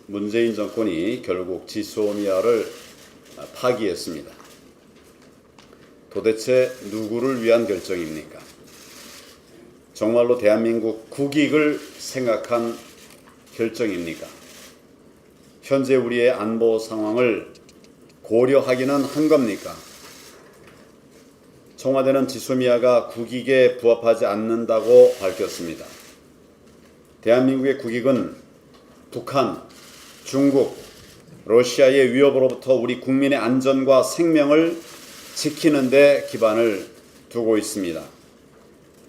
문재인 정권이 결국 지소미아를 파기했습니다. 도대체 누구를 위한 결정입니까? 정말로 대한민국 국익을 생각한 결정입니까? 현재 우리의 안보 상황을 고려하기는 한 겁니까? 청와대는 지소미아가 국익에 부합하지 않는다고 밝혔습니다. 대한민국의 국익은 북한, 중국, 러시아의 위협으로부터 우리 국민의 안전과 생명을 지키는 데 기반을 두고 있습니다.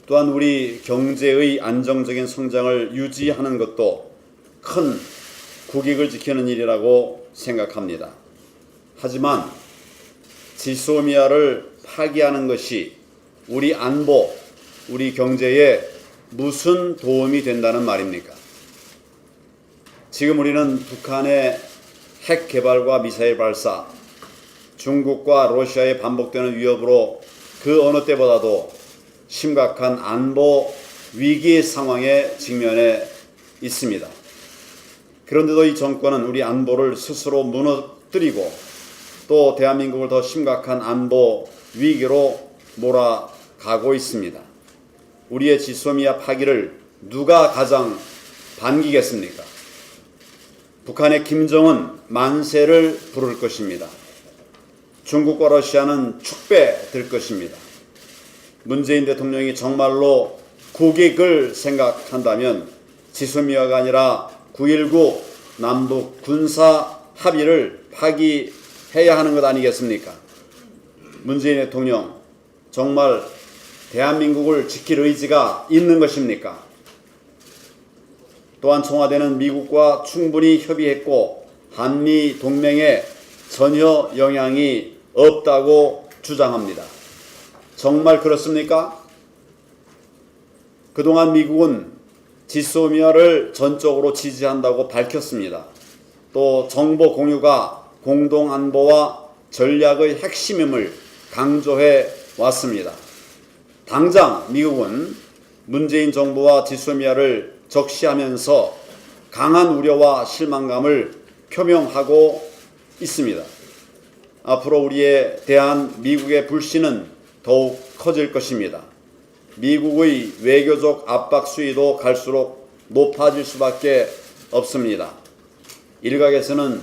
또한 우리 경제의 안정적인 성장을 유지하는 것도 큰 국익을 지키는 일이라고 생각합니다. 하지만 지소미아를 파기하는 것이 우리 안보, 우리 경제에 무슨 도움이 된다는 말입니까? 지금 우리는 북한의 핵 개발과 미사일 발사, 중국과 러시아의 반복되는 위협으로 그 어느 때보다도 심각한 안보 위기 상황에 직면해 있습니다. 그런데도 이 정권은 우리 안보를 스스로 무너뜨리고 또 대한민국을 더 심각한 안보 위기로 몰아가고 있습니다. 우리의 지소미아 파기를 누가 가장 반기겠습니까? 북한의 김정은 만세를 부를 것입니다. 중국과 러시아는 축배될 것입니다. 문재인 대통령이 정말로 국익을 생각한다면 지소미아가 아니라 9.19 남북 군사 합의를 파기해야 하는 것 아니겠습니까? 문재인 대통령 정말 대한민국을 지킬 의지가 있는 것입니까? 또한 청와대는 미국과 충분히 협의했고 한미 동맹에 전혀 영향이 없다고 주장합니다. 정말 그렇습니까? 그동안 미국은 지소미아를 전적으로 지지한다고 밝혔습니다. 또 정보 공유가 공동안보와 전략의 핵심임을 강조해 왔습니다. 당장 미국은 문재인 정부와 지소미아를 적시하면서 강한 우려와 실망감을 표명하고 있습니다. 앞으로 우리에 대한 미국의 불신은 더욱 커질 것입니다. 미국의 외교적 압박 수위도 갈수록 높아질 수밖에 없습니다. 일각에서는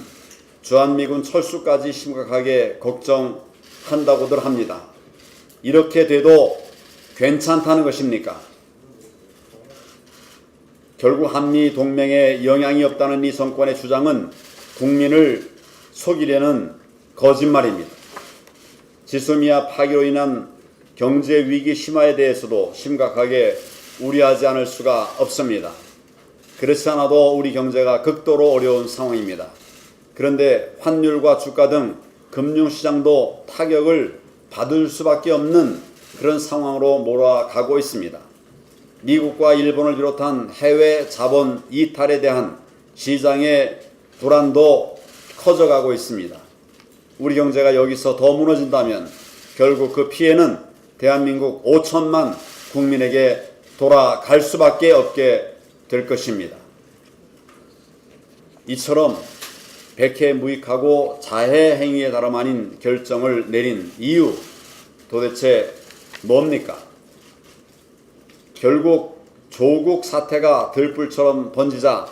주한미군 철수까지 심각하게 걱정한다고들 합니다. 이렇게 돼도 괜찮다는 것입니까? 결국 한미 동맹에 영향이 없다는 이 정권의 주장은 국민을 속이려는 거짓말입니다. 지소미아 파기로 인한 경제 위기 심화에 대해서도 심각하게 우려하지 않을 수가 없습니다. 그렇지 않아도 우리 경제가 극도로 어려운 상황입니다. 그런데 환율과 주가 등 금융시장도 타격을 받을 수밖에 없는 그런 상황으로 몰아가고 있습니다. 미국과 일본을 비롯한 해외 자본 이탈에 대한 시장의 불안도 커져가고 있습니다. 우리 경제가 여기서 더 무너진다면 결국 그 피해는 대한민국 5천만 국민에게 돌아갈 수밖에 없게 될 것입니다. 이처럼 백해무익하고 자해 행위에 다름 아닌 결정을 내린 이유 도대체 뭡니까? 결국 조국 사태가 들불처럼 번지자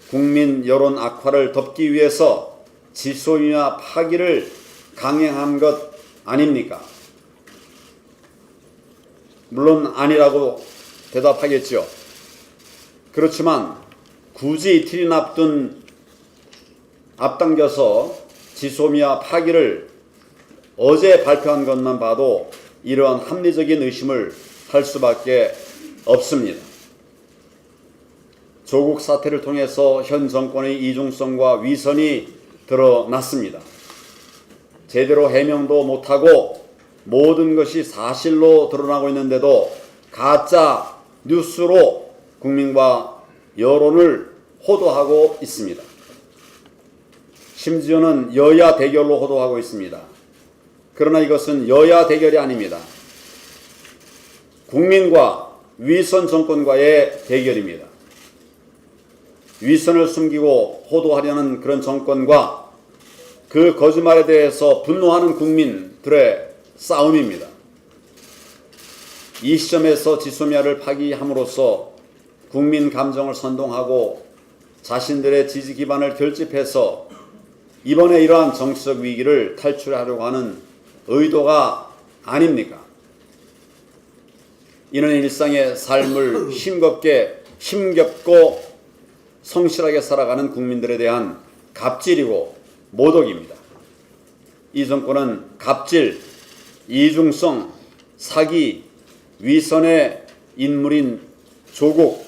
국민 여론 악화를 덮기 위해서 지소미아 파기를 강행한 것 아닙니까? 물론 아니라고 대답하겠죠. 그렇지만 굳이 이틀이나 앞당겨서 지소미아 파기를 어제 발표한 것만 봐도 이러한 합리적인 의심을 할 수밖에 없습니다. 조국 사태를 통해서 현 정권의 이중성과 위선이 드러났습니다. 제대로 해명도 못하고 모든 것이 사실로 드러나고 있는데도 가짜 뉴스로 국민과 여론을 호도하고 있습니다. 심지어는 여야 대결로 호도하고 있습니다. 그러나 이것은 여야 대결이 아닙니다. 국민과 위선 정권과의 대결입니다. 위선을 숨기고 호도하려는 그런 정권과 그 거짓말에 대해서 분노하는 국민들의 싸움입니다. 이 시점에서 지소미아를 파기함으로써 국민 감정을 선동하고 자신들의 지지 기반을 결집해서 이번에 이러한 정치적 위기를 탈출하려고 하는 의도가 아닙니까? 이는 일상의 삶을 힘겹고 성실하게 살아가는 국민들에 대한 갑질이고 모독입니다. 이 정권은 갑질, 이중성, 사기, 위선의 인물인 조국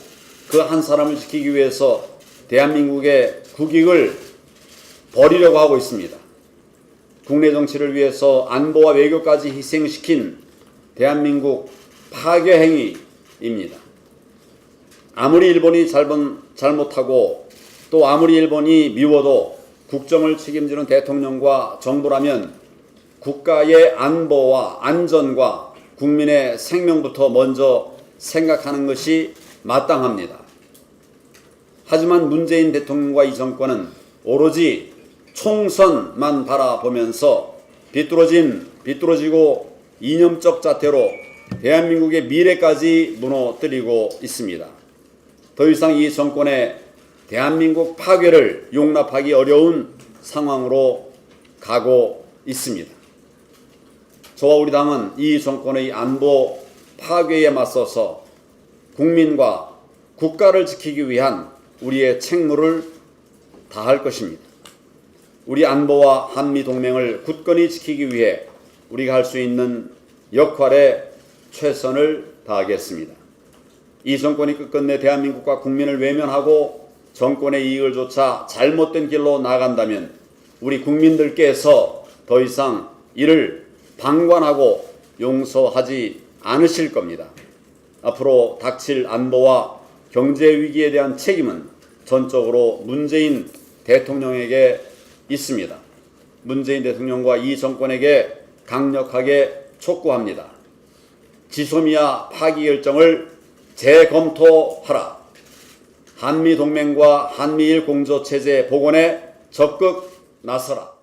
그 한 사람을 지키기 위해서 대한민국의 국익을 버리려고 하고 있습니다. 국내 정치를 위해서 안보와 외교까지 희생시킨 대한민국 파괴 행위입니다. 아무리 일본이 잘못하고 또 아무리 일본이 미워도 국정을 책임지는 대통령과 정부라면 국가의 안보와 안전과 국민의 생명부터 먼저 생각하는 것이 마땅합니다. 하지만 문재인 대통령과 이 정권은 오로지 총선만 바라보면서 비뚤어지고 이념적 자태로 대한민국의 미래까지 무너뜨리고 있습니다. 더 이상 이 정권의 대한민국 파괴를 용납하기 어려운 상황으로 가고 있습니다. 저와 우리 당은 이 정권의 안보 파괴에 맞서서 국민과 국가를 지키기 위한 우리의 책무를 다할 것입니다. 우리 안보와 한미 동맹을 굳건히 지키기 위해 우리가 할 수 있는 역할에 최선을 다하겠습니다. 이 정권이 끝끝내 대한민국과 국민을 외면하고 정권의 이익을 좇아 잘못된 길로 나아간다면 우리 국민들께서 더 이상 이를 방관하고 용서하지 않으실 겁니다. 앞으로 닥칠 안보와 경제 위기에 대한 책임은 전적으로 문재인 대통령에게 있습니다. 문재인 대통령과 이 정권에게 강력하게 촉구합니다. 지소미아 파기 결정을 재검토하라. 한미동맹과 한미일 공조체제 복원에 적극 나서라.